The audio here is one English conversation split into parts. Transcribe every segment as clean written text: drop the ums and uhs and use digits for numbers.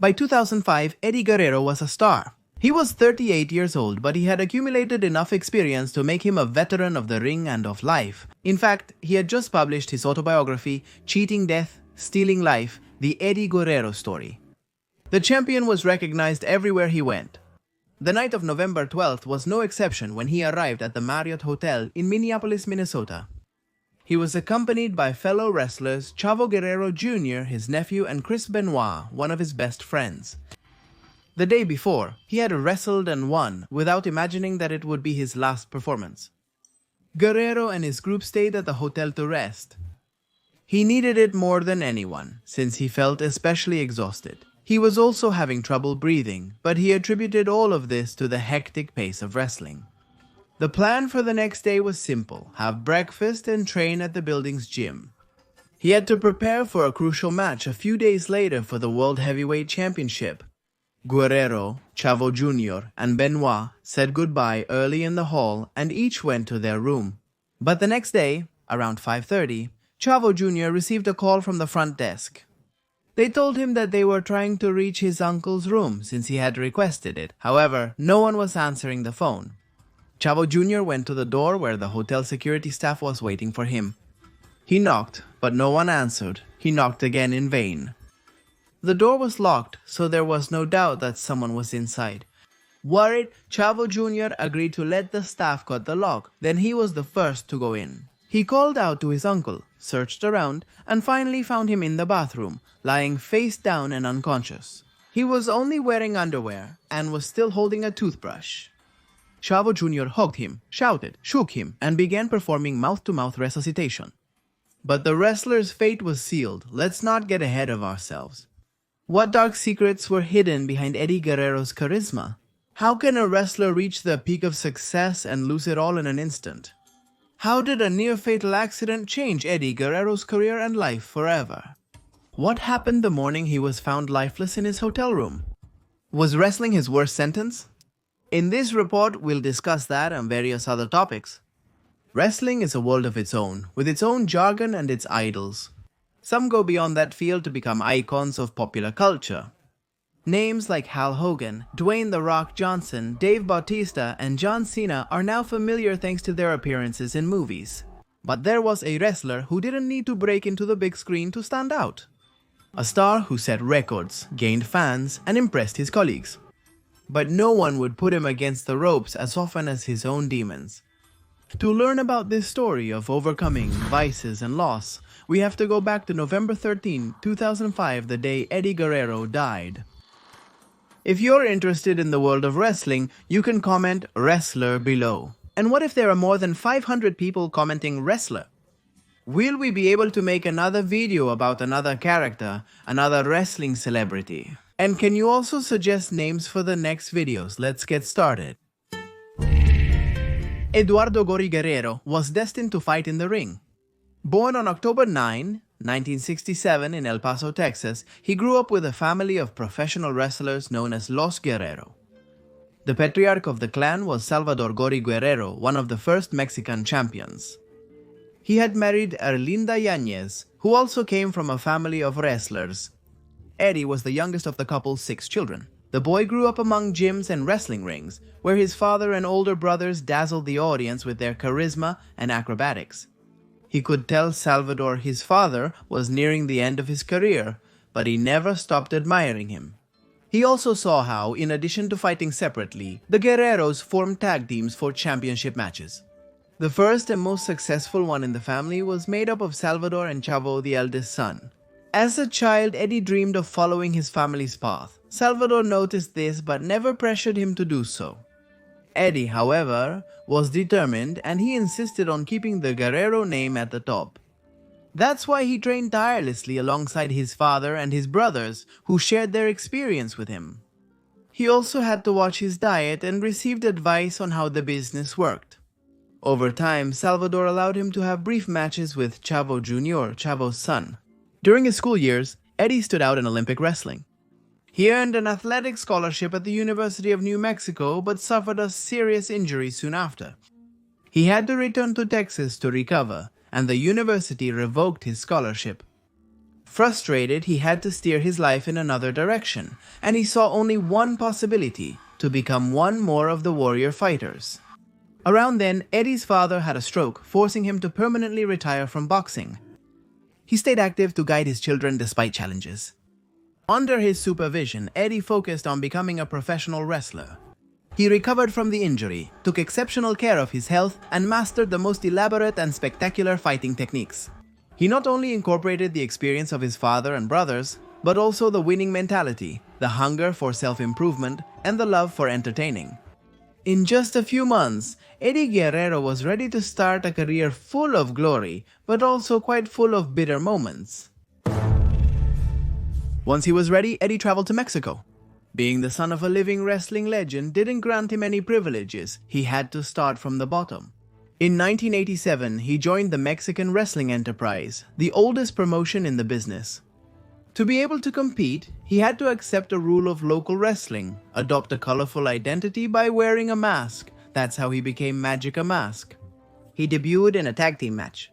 By 2005, Eddie Guerrero was a star. He was 38 years old, but he had accumulated enough experience to make him a veteran of the ring and of life. In fact, he had just published his autobiography, Cheating Death, Stealing Life, The Eddie Guerrero Story. The champion was recognized everywhere he went. The night of November 12th was no exception when he arrived at the Marriott Hotel in Minneapolis, Minnesota. He was accompanied by fellow wrestlers Chavo Guerrero Jr., his nephew, and Chris Benoit, one of his best friends. The day before, he had wrestled and won without imagining that it would be his last performance. Guerrero and his group stayed at the hotel to rest. He needed it more than anyone, since he felt especially exhausted. He was also having trouble breathing, but he attributed all of this to the hectic pace of wrestling. The plan for the next day was simple: have breakfast and train at the building's gym. He had to prepare for a crucial match a few days later for the World Heavyweight Championship. Guerrero, Chavo Jr., and Benoit said goodbye early in the hall and each went to their room. But the next day, around 5:30, Chavo Jr. received a call from the front desk. They told him that they were trying to reach his uncle's room since he had requested it. However, no one was answering the phone. Chavo Jr. went to the door where the hotel security staff was waiting for him. He knocked, but no one answered. He knocked again in vain. The door was locked, so there was no doubt that someone was inside. Worried, Chavo Jr. agreed to let the staff cut the lock. Then he was the first to go in. He called out to his uncle, searched around, and finally found him in the bathroom, lying face down and unconscious. He was only wearing underwear and was still holding a toothbrush. Chavo Jr. hugged him, shouted, shook him, and began performing mouth-to-mouth resuscitation. But the wrestler's fate was sealed. Let's not get ahead of ourselves. What dark secrets were hidden behind Eddie Guerrero's charisma? How can a wrestler reach the peak of success and lose it all in an instant? How did a near-fatal accident change Eddie Guerrero's career and life forever? What happened the morning he was found lifeless in his hotel room? Was wrestling his worst sentence? In this report, we'll discuss that and various other topics. Wrestling is a world of its own, with its own jargon and its idols. Some go beyond that field to become icons of popular culture. Names like Hal Hogan, Dwayne "The Rock" Johnson, Dave Bautista, and John Cena are now familiar thanks to their appearances in movies. But there was a wrestler who didn't need to break into the big screen to stand out. A star who set records, gained fans, and impressed his colleagues. But no one would put him against the ropes as often as his own demons. To learn about this story of overcoming vices and loss, we have to go back to November 13, 2005, the day Eddie Guerrero died. If you're interested in the world of wrestling, you can comment "wrestler" below. And what if there are more than 500 people commenting "wrestler"? Will we be able to make another video about another character, another wrestling celebrity? And can you also suggest names for the next videos? Let's get started. Eduardo "Gori" Guerrero was destined to fight in the ring. Born on October 9, 1967 in El Paso, Texas, he grew up with a family of professional wrestlers known as Los Guerrero. The patriarch of the clan was Salvador "Gori" Guerrero, one of the first Mexican champions. He had married Erlinda Yanez, who also came from a family of wrestlers. Eddie was the youngest of the couple's 6 children. The boy grew up among gyms and wrestling rings, where his father and older brothers dazzled the audience with their charisma and acrobatics. He could tell Salvador his father was nearing the end of his career, but he never stopped admiring him. He also saw how, in addition to fighting separately, the Guerreros formed tag teams for championship matches. The first and most successful one in the family was made up of Salvador and Chavo, the eldest son. As a child, Eddie dreamed of following his family's path. Salvador noticed this but never pressured him to do so. Eddie, however, was determined and he insisted on keeping the Guerrero name at the top. That's why he trained tirelessly alongside his father and his brothers, who shared their experience with him. He also had to watch his diet and received advice on how the business worked. Over time, Salvador allowed him to have brief matches with Chavo Jr., Chavo's son. During his school years, Eddie stood out in Olympic wrestling. He earned an athletic scholarship at the University of New Mexico but suffered a serious injury soon after. He had to return to Texas to recover, and the university revoked his scholarship. Frustrated, he had to steer his life in another direction, and he saw only one possibility: to become one more of the warrior fighters. Around then, Eddie's father had a stroke, forcing him to permanently retire from boxing. He stayed active to guide his children despite challenges. Under his supervision, Eddie focused on becoming a professional wrestler. He recovered from the injury, took exceptional care of his health, and mastered the most elaborate and spectacular fighting techniques. He not only incorporated the experience of his father and brothers, but also the winning mentality, the hunger for self-improvement, and the love for entertaining. In just a few months, Eddie Guerrero was ready to start a career full of glory, but also quite full of bitter moments. Once he was ready, Eddie traveled to Mexico. Being the son of a living wrestling legend didn't grant him any privileges. He had to start from the bottom. In 1987, he joined the Mexican Wrestling Enterprise, the oldest promotion in the business. To be able to compete, he had to accept a rule of local wrestling, adopt a colorful identity by wearing a mask. That's how he became Magica Mask. He debuted in a tag team match.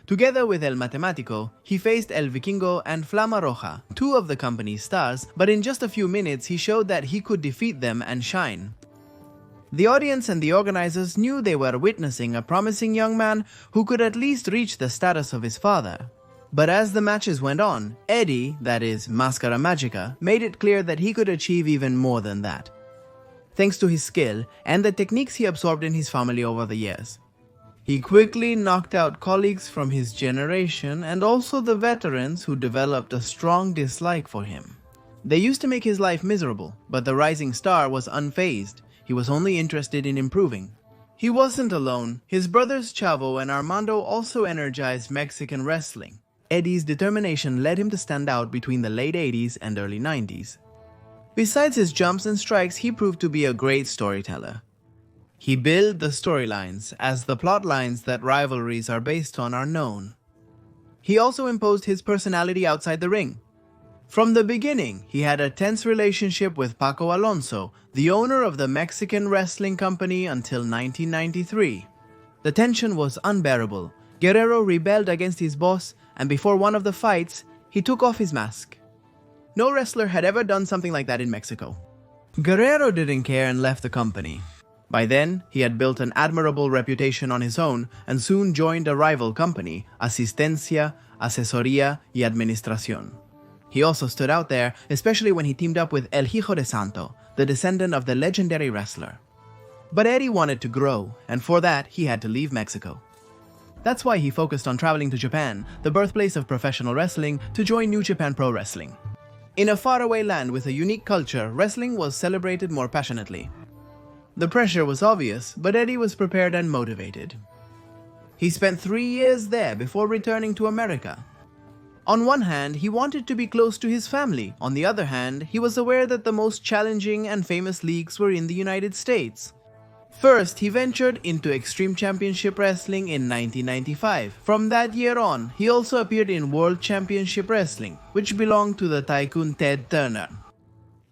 Together with El Matemático, he faced El Vikingo and Flama Roja, two of the company's stars, but in just a few minutes he showed that he could defeat them and shine. The audience and the organizers knew they were witnessing a promising young man who could at least reach the status of his father. But as the matches went on, Eddie, that is Máscara Mágica, made it clear that he could achieve even more than that, thanks to his skill and the techniques he absorbed in his family over the years. He quickly knocked out colleagues from his generation and also the veterans who developed a strong dislike for him. They used to make his life miserable, but the rising star was unfazed. He was only interested in improving. He wasn't alone. His brothers Chavo and Armando also energized Mexican wrestling. Eddie's determination led him to stand out between the late 80s and early 90s. Besides his jumps and strikes, he proved to be a great storyteller. He built the storylines, as the plot lines that rivalries are based on are known. He also imposed his personality outside the ring. From the beginning, he had a tense relationship with Paco Alonso, the owner of the Mexican wrestling company, until 1993. The tension was unbearable. Guerrero rebelled against his boss, and before one of the fights, he took off his mask. No wrestler had ever done something like that in Mexico. Guerrero didn't care and left the company. By then, he had built an admirable reputation on his own and soon joined a rival company, Asistencia, Asesoría y Administración. He also stood out there, especially when he teamed up with El Hijo de Santo, the descendant of the legendary wrestler. But Eddie wanted to grow, and for that, he had to leave Mexico. That's why he focused on traveling to Japan, the birthplace of professional wrestling, to join New Japan Pro Wrestling. In a faraway land with a unique culture, wrestling was celebrated more passionately. The pressure was obvious, but Eddie was prepared and motivated. He spent 3 years there before returning to America. On one hand, he wanted to be close to his family. On the other hand, he was aware that the most challenging and famous leagues were in the United States. First, he ventured into Extreme Championship Wrestling in 1995. From that year on, he also appeared in World Championship Wrestling, which belonged to the tycoon Ted Turner.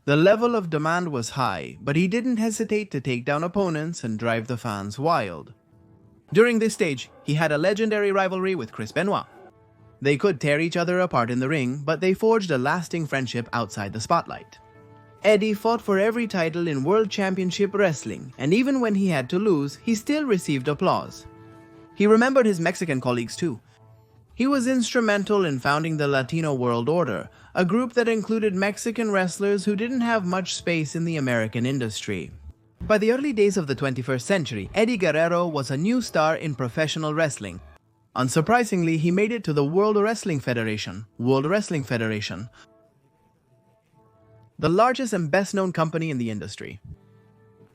The level of demand was high, but he didn't hesitate to take down opponents and drive the fans wild. During this stage, he had a legendary rivalry with Chris Benoit. They could tear each other apart in the ring, but they forged a lasting friendship outside the spotlight. Eddie fought for every title in World Championship Wrestling, and even when he had to lose, he still received applause. He remembered his Mexican colleagues too. He was instrumental in founding the Latino World Order, a group that included Mexican wrestlers who didn't have much space in the American industry. By the early days of the 21st century, Eddie Guerrero was a new star in professional wrestling. Unsurprisingly, he made it to the World Wrestling Federation, the largest and best-known company in the industry.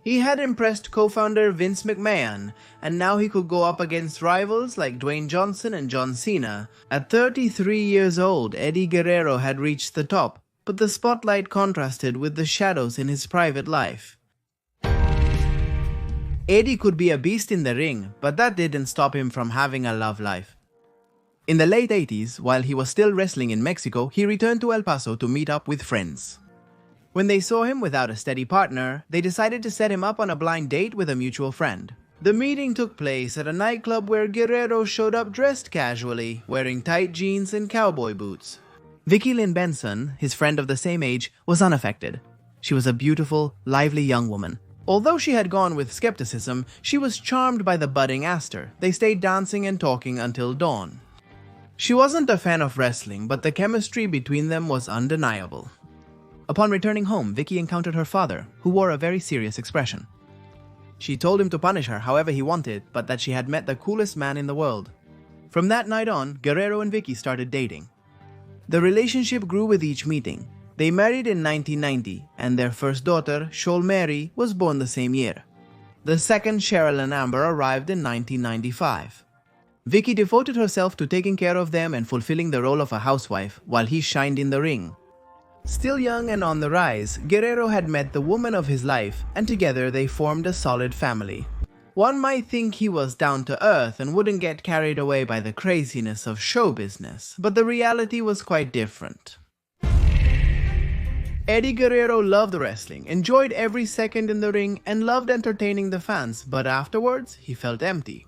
He had impressed co-founder Vince McMahon, and now he could go up against rivals like Dwayne Johnson and John Cena. At 33 years old, Eddie Guerrero had reached the top, but the spotlight contrasted with the shadows in his private life. Eddie could be a beast in the ring, but that didn't stop him from having a love life. In the late 80s, while he was still wrestling in Mexico, he returned to El Paso to meet up with friends. When they saw him without a steady partner, they decided to set him up on a blind date with a mutual friend. The meeting took place at a nightclub where Guerrero showed up dressed casually, wearing tight jeans and cowboy boots. Vicky Lynn Benson, his friend of the same age, was unaffected. She was a beautiful, lively young woman. Although she had gone with skepticism, she was charmed by the budding Astor. They stayed dancing and talking until dawn. She wasn't a fan of wrestling, but the chemistry between them was undeniable. Upon returning home, Vicky encountered her father, who wore a very serious expression. She told him to punish her however he wanted, but that she had met the coolest man in the world. From that night on, Guerrero and Vicky started dating. The relationship grew with each meeting. They married in 1990, and their first daughter, Shoal Mary, was born the same year. The second, Cheryl and Amber, arrived in 1995. Vicky devoted herself to taking care of them and fulfilling the role of a housewife, while he shined in the ring. Still young and on the rise, Guerrero had met the woman of his life, and together they formed a solid family. One might think he was down to earth and wouldn't get carried away by the craziness of show business, but the reality was quite different. Eddie Guerrero loved wrestling, enjoyed every second in the ring, and loved entertaining the fans, but afterwards, he felt empty.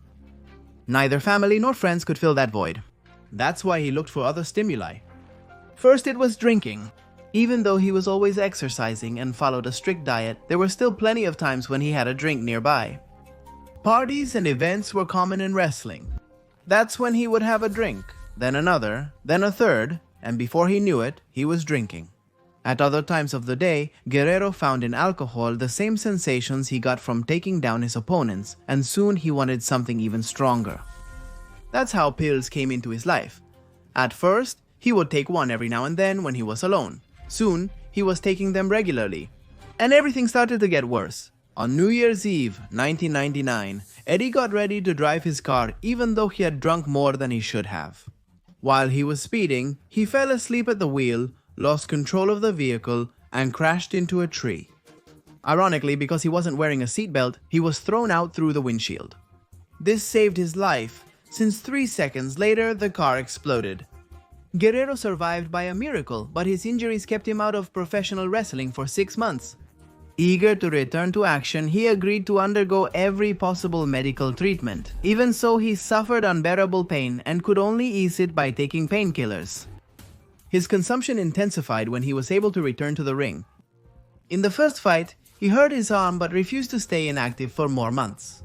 Neither family nor friends could fill that void. That's why he looked for other stimuli. First, it was drinking. Even though he was always exercising and followed a strict diet, there were still plenty of times when he had a drink nearby. Parties and events were common in wrestling. That's when he would have a drink, then another, then a third, and before he knew it, he was drinking. At other times of the day, Guerrero found in alcohol the same sensations he got from taking down his opponents, and soon he wanted something even stronger. That's how pills came into his life. At first, he would take one every now and then when he was alone. Soon, he was taking them regularly. And everything started to get worse. On New Year's Eve, 1999, Eddie got ready to drive his car even though he had drunk more than he should have. While he was speeding, he fell asleep at the wheel, lost control of the vehicle, and crashed into a tree. Ironically, because he wasn't wearing a seatbelt, he was thrown out through the windshield. This saved his life, since 3 seconds later the car exploded. Guerrero survived by a miracle, but his injuries kept him out of professional wrestling for 6 months. Eager to return to action, he agreed to undergo every possible medical treatment. Even so, he suffered unbearable pain and could only ease it by taking painkillers. His consumption intensified when he was able to return to the ring. In the first fight, he hurt his arm but refused to stay inactive for more months.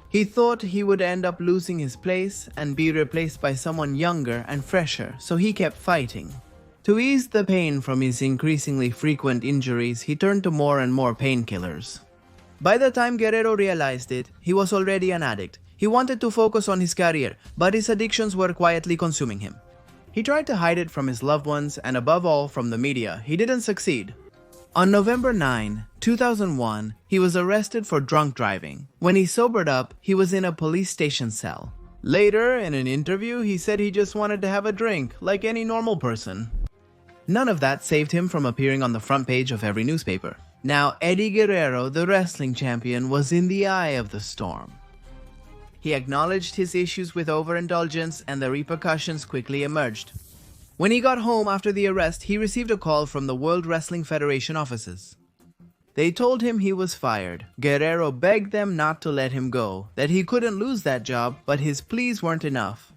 He thought he would end up losing his place and be replaced by someone younger and fresher, so he kept fighting. To ease the pain from his increasingly frequent injuries, he turned to more and more painkillers. By the time Guerrero realized it, he was already an addict. He wanted to focus on his career, but his addictions were quietly consuming him. He tried to hide it from his loved ones and above all from the media. He didn't succeed. On November 9, 2001, he was arrested for drunk driving. When he sobered up, he was in a police station cell. Later, in an interview, he said he just wanted to have a drink, like any normal person. None of that saved him from appearing on the front page of every newspaper. Now, Eddie Guerrero, the wrestling champion, was in the eye of the storm. He acknowledged his issues with overindulgence, and the repercussions quickly emerged. When he got home after the arrest, he received a call from the World Wrestling Federation offices. They told him he was fired. Guerrero begged them not to let him go, that he couldn't lose that job, but his pleas weren't enough.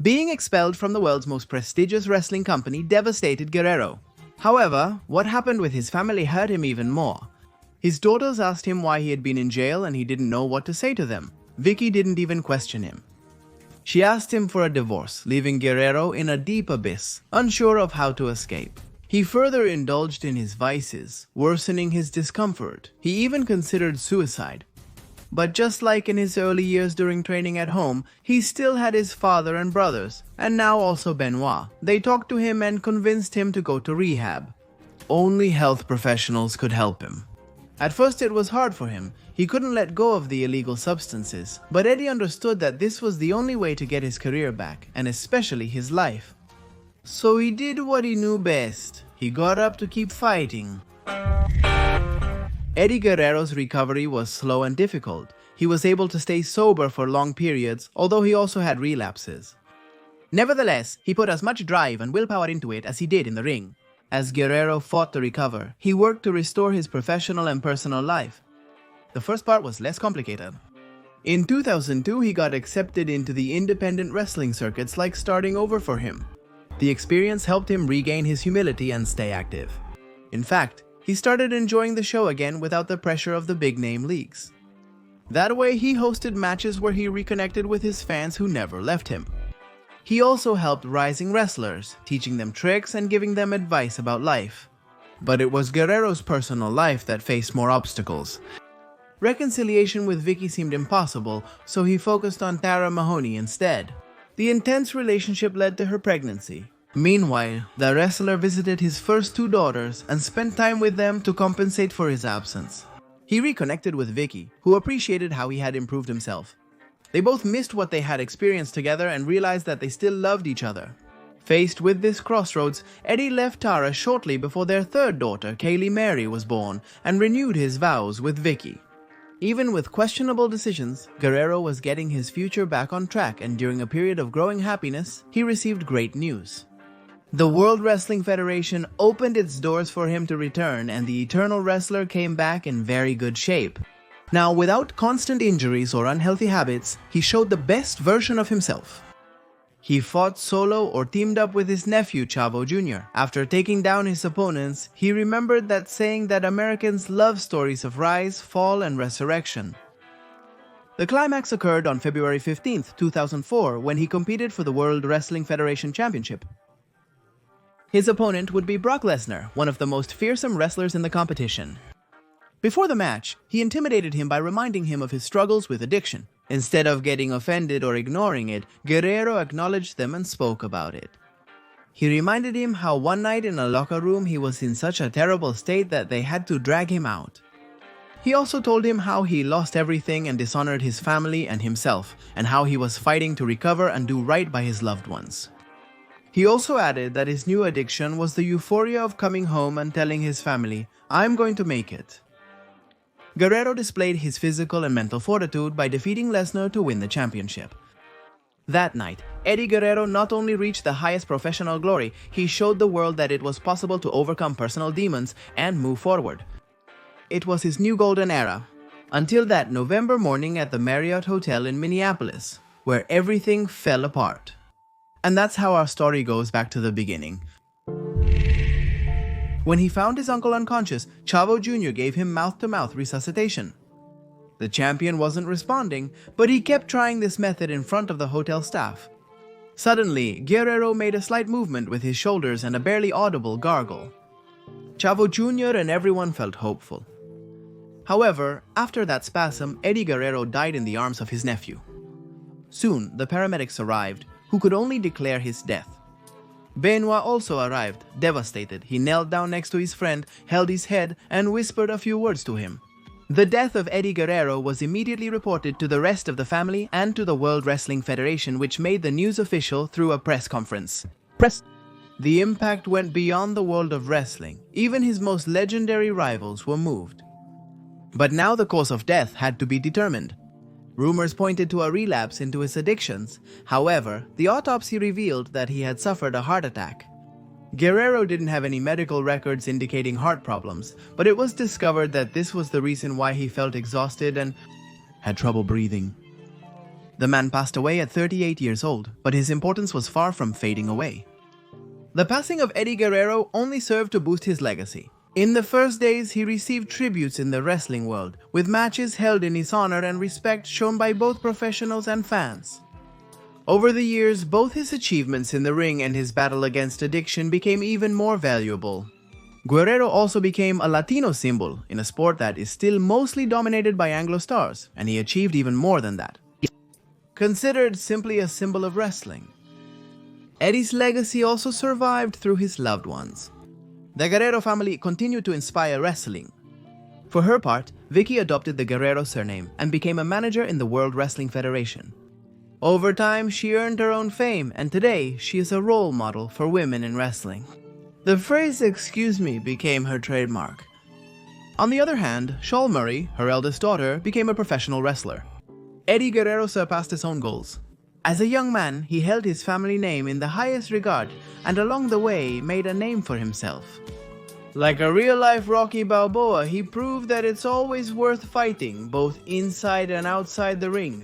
Being expelled from the world's most prestigious wrestling company devastated Guerrero. However, what happened with his family hurt him even more. His daughters asked him why he had been in jail and he didn't know what to say to them. Vicky didn't even question him. She asked him for a divorce, leaving Guerrero in a deep abyss, unsure of how to escape. He further indulged in his vices, worsening his discomfort. He even considered suicide. But just like in his early years during training at home, he still had his father and brothers, and now also Benoit. They talked to him and convinced him to go to rehab. Only health professionals could help him. At first it was hard for him. He couldn't let go of the illegal substances, but Eddie understood that this was the only way to get his career back, and especially his life. So he did what he knew best. He got up to keep fighting. Eddie Guerrero's recovery was slow and difficult. He was able to stay sober for long periods, although he also had relapses. Nevertheless, he put as much drive and willpower into it as he did in the ring. As Guerrero fought to recover, he worked to restore his professional and personal life. The first part was less complicated. In 2002, he got accepted into the independent wrestling circuits, like starting over for him. The experience helped him regain his humility and stay active. In fact, he started enjoying the show again without the pressure of the big-name leagues. That way, he hosted matches where he reconnected with his fans who never left him. He also helped rising wrestlers, teaching them tricks and giving them advice about life. But it was Guerrero's personal life that faced more obstacles. Reconciliation with Vicky seemed impossible, so he focused on Tara Mahoney instead. The intense relationship led to her pregnancy. Meanwhile, the wrestler visited his first two daughters and spent time with them to compensate for his absence. He reconnected with Vicky, who appreciated how he had improved himself. They both missed what they had experienced together and realized that they still loved each other. Faced with this crossroads, Eddie left Tara shortly before their third daughter, Kaylee Mary, was born and renewed his vows with Vicky. Even with questionable decisions, Guerrero was getting his future back on track, and during a period of growing happiness, he received great news. The World Wrestling Federation opened its doors for him to return, and the Eternal Wrestler came back in very good shape. Now, without constant injuries or unhealthy habits, he showed the best version of himself. He fought solo or teamed up with his nephew Chavo Jr. After taking down his opponents, he remembered that saying that Americans love stories of rise, fall, and resurrection. The climax occurred on February 15, 2004, when he competed for the World Wrestling Federation Championship. His opponent would be Brock Lesnar, one of the most fearsome wrestlers in the competition. Before the match, he intimidated him by reminding him of his struggles with addiction. Instead of getting offended or ignoring it, Guerrero acknowledged them and spoke about it. He reminded him how one night in a locker room he was in such a terrible state that they had to drag him out. He also told him how he lost everything and dishonored his family and himself, and how he was fighting to recover and do right by his loved ones. He also added that his new addiction was the euphoria of coming home and telling his family, "I'm going to make it." Guerrero displayed his physical and mental fortitude by defeating Lesnar to win the championship. That night, Eddie Guerrero not only reached the highest professional glory, he showed the world that it was possible to overcome personal demons and move forward. It was his new golden era, until that November morning at the Marriott Hotel in Minneapolis, where everything fell apart. And that's how our story goes back to the beginning. When he found his uncle unconscious, Chavo Jr. gave him mouth-to-mouth resuscitation. The champion wasn't responding, but he kept trying this method in front of the hotel staff. Suddenly, Guerrero made a slight movement with his shoulders and a barely audible gargle. Chavo Jr. and everyone felt hopeful. However, after that spasm, Eddie Guerrero died in the arms of his nephew. Soon, the paramedics arrived, who could only declare his death. Benoit also arrived. Devastated, he knelt down next to his friend, held his head, and whispered a few words to him. The death of Eddie Guerrero was immediately reported to the rest of the family and to the World Wrestling Federation, which made the news official through a press conference. The impact went beyond the world of wrestling. Even his most legendary rivals were moved. But now the cause of death had to be determined. Rumors pointed to a relapse into his addictions. However, the autopsy revealed that he had suffered a heart attack. Guerrero didn't have any medical records indicating heart problems, but it was discovered that this was the reason why he felt exhausted and had trouble breathing. The man passed away at 38 years old, but his importance was far from fading away. The passing of Eddie Guerrero only served to boost his legacy. In the first days, he received tributes in the wrestling world, with matches held in his honor and respect shown by both professionals and fans. Over the years, both his achievements in the ring and his battle against addiction became even more valuable. Guerrero also became a Latino symbol in a sport that is still mostly dominated by Anglo stars, and he achieved even more than that. Considered simply a symbol of wrestling, Eddie's legacy also survived through his loved ones. The Guerrero family continued to inspire wrestling. For her part, Vicky adopted the Guerrero surname and became a manager in the World Wrestling Federation. Over time, she earned her own fame, and today she is a role model for women in wrestling. The phrase "excuse me" became her trademark. On the other hand, Shaul Murray, her eldest daughter, became a professional wrestler. Eddie Guerrero surpassed his own goals. As a young man, he held his family name in the highest regard and along the way made a name for himself. Like a real-life Rocky Balboa, he proved that it's always worth fighting, both inside and outside the ring.